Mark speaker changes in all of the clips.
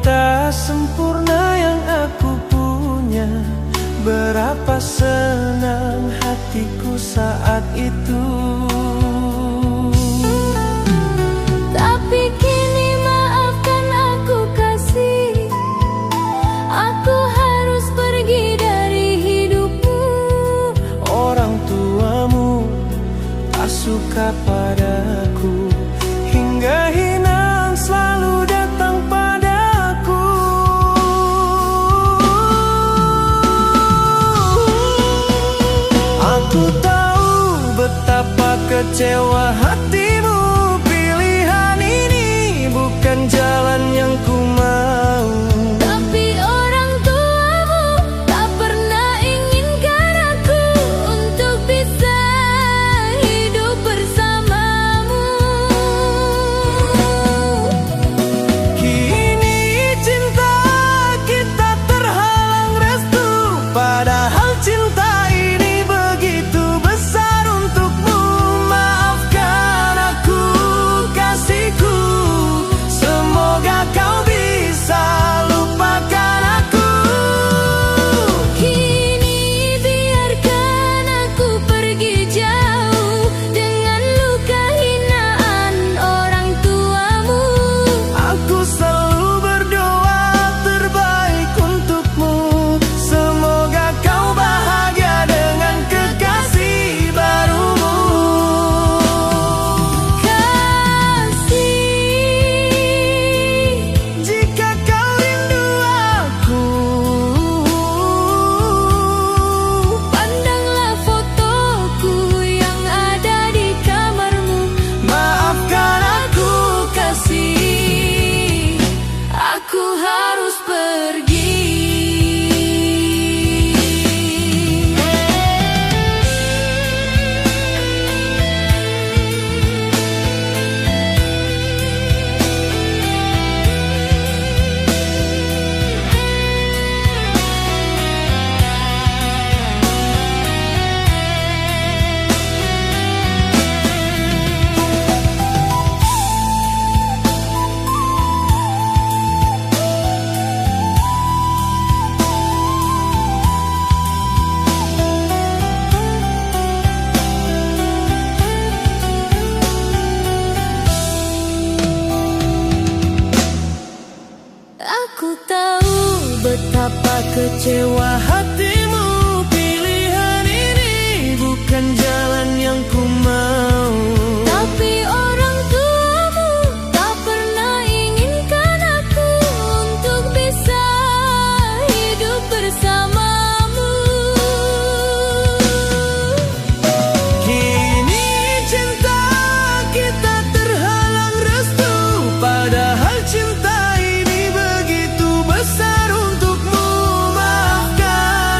Speaker 1: wanita sempurna yang aku punya. Berapa senang hatiku saat itu.
Speaker 2: Tapi kini maafkan aku kasih, aku harus pergi dari hidupmu.
Speaker 1: Orang tuamu tak suka padaku, hingga hinaan selalu datang padaku. Aku tahu betapa kecewa hatimu. Pilihan ini bukan jalan yang ku mau.
Speaker 2: Tapi orang tuamu tak pernah inginkan aku untuk bisa hidup bersamamu.
Speaker 1: Kini cinta kita terhalang restu, padahal cinta ini begitu besar untukmu. Maafkan aku kasihku, semoga kau bisa lupakan aku.
Speaker 2: Kini biarkan aku pergi jauh dengan luka hinaan orang tuamu.
Speaker 1: Aku selalu berdoa terbaik untukmu, semoga kau bahagia dengan kekasih barumu.
Speaker 2: Kasih,
Speaker 1: Jika kau rindu aku,
Speaker 2: pandanglah fotoku yang ada di kamarmu.
Speaker 1: maafkan aku
Speaker 2: Kasih, aku harus pergi. Aku tahu betapa kecewa
Speaker 1: hatimu. Pilihan ini bukan jalan yang ku mau.
Speaker 2: tapi orang tuamu tak pernah inginkan aku untuk bisa hidup bersamamu.
Speaker 1: Kini cinta kita terhalang restu, padahal cinta ini begitu besar untukmu. Maafkan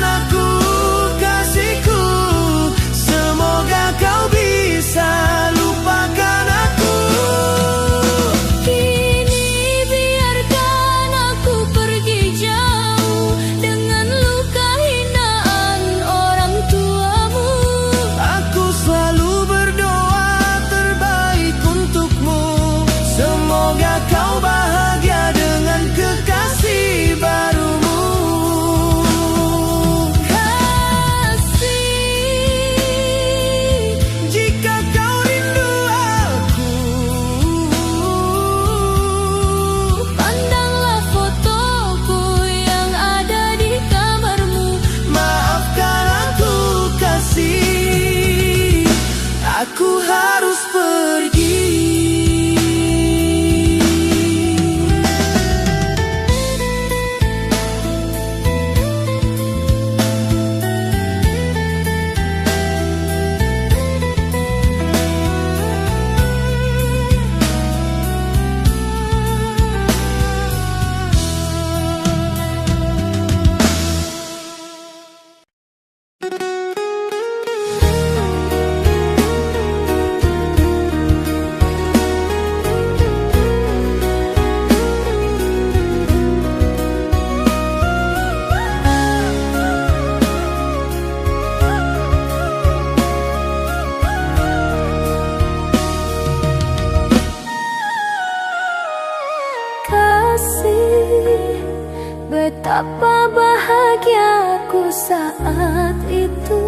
Speaker 2: betapa bahagiaku saat itu.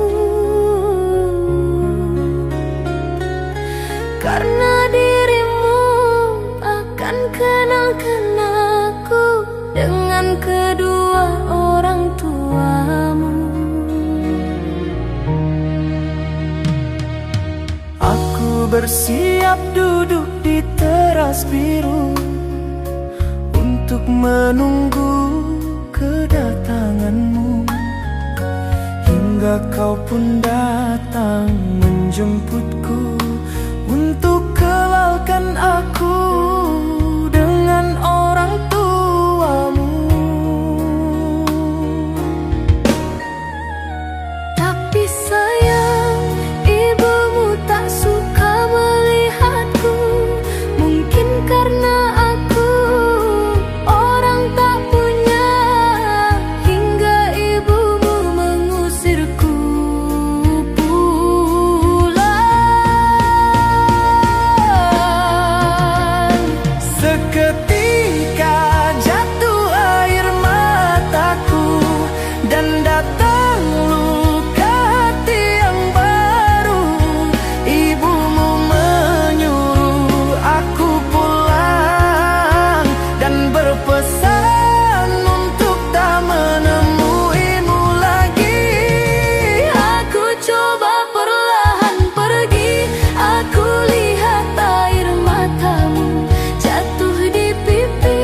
Speaker 2: Karena dirimu akan kenalkan aku dengan kedua orang tuamu.
Speaker 1: Aku bersiap duduk di teras biru untuk menunggu kedatanganmu, hingga kau pun datang menjemputku untuk kelalkan aku dengan orang tuamu.
Speaker 2: Tapi sayang, ibumu tak suka melihatku. Mungkin karena aku orang tak punya, hingga ibumu mengusirku pulang.
Speaker 1: Seketika jatuh air mataku dan datang luka hati yang baru. Ibumu menyuruh aku pulang dan berpesan untuk tak menemuimu lagi.
Speaker 2: Aku coba perlahan pergi, aku lihat air matamu jatuh di pipi.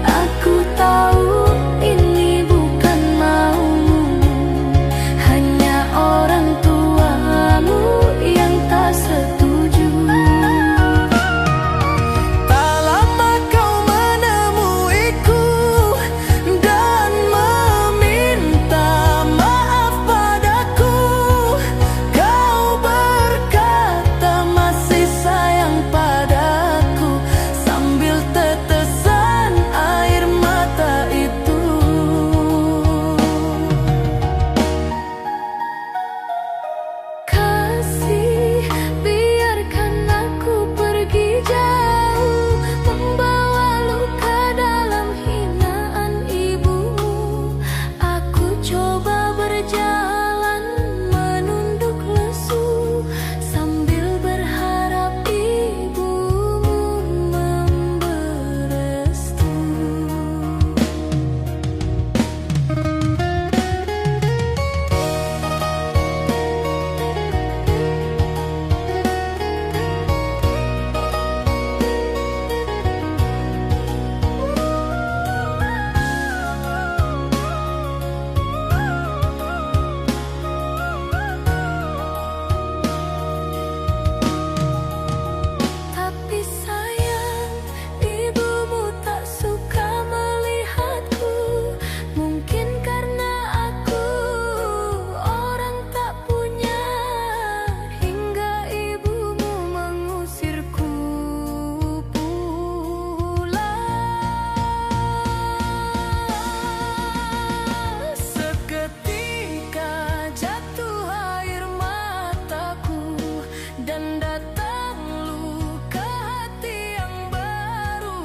Speaker 2: Aku tahu ini bukan maumu, hanya orang tuamu yang tak setuju.
Speaker 1: Tak lama kau menemuiku dan meminta maaf padaku. Kau berkata masih sayang padaku sambil tetesan air mata itu.
Speaker 2: Kasih, biarkan aku pergi jauh, membawa luka dalam hinaan ibumu. Aku coba berjalan menunduk lesu sambil berharap ibumu memberestu. Tapi sayang, ibumu tak suka melihatku. Mungkin karena aku orang tak punya, hingga ibumu mengusirku pulang.
Speaker 1: Seketika jatuh air mataku dan datang luka hati yang baru.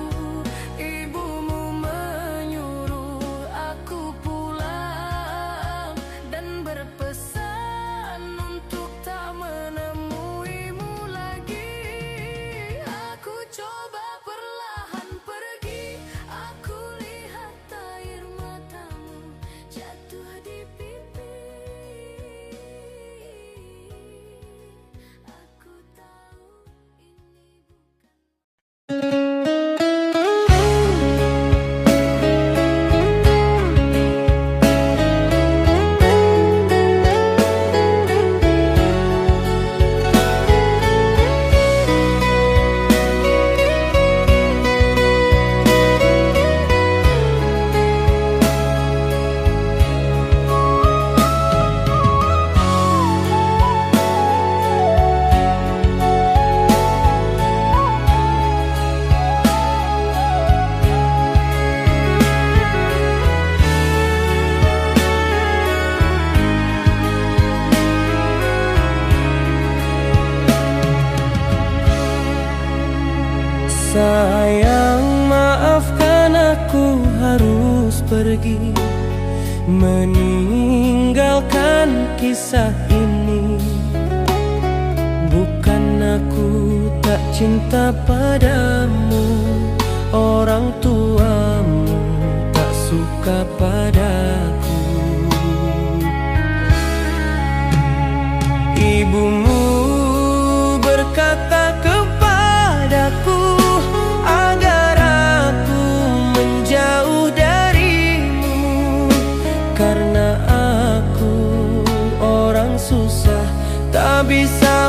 Speaker 1: Ibumu menyuruh aku pulang dan berpesan untuk tak menemuimu lagi. Aku coba perlahan pergi, aku lihat air matamu jatuh di pipi. Aku tahu ini bukan. Sayang, maaf
Speaker 3: aku harus pergi, meninggalkan kisah ini. Bukan aku tak cinta padamu, orang tuamu tak suka padaku. Ibumu berkata kepadaku agar aku menjauh darimu, karena aku orang susah tak bisa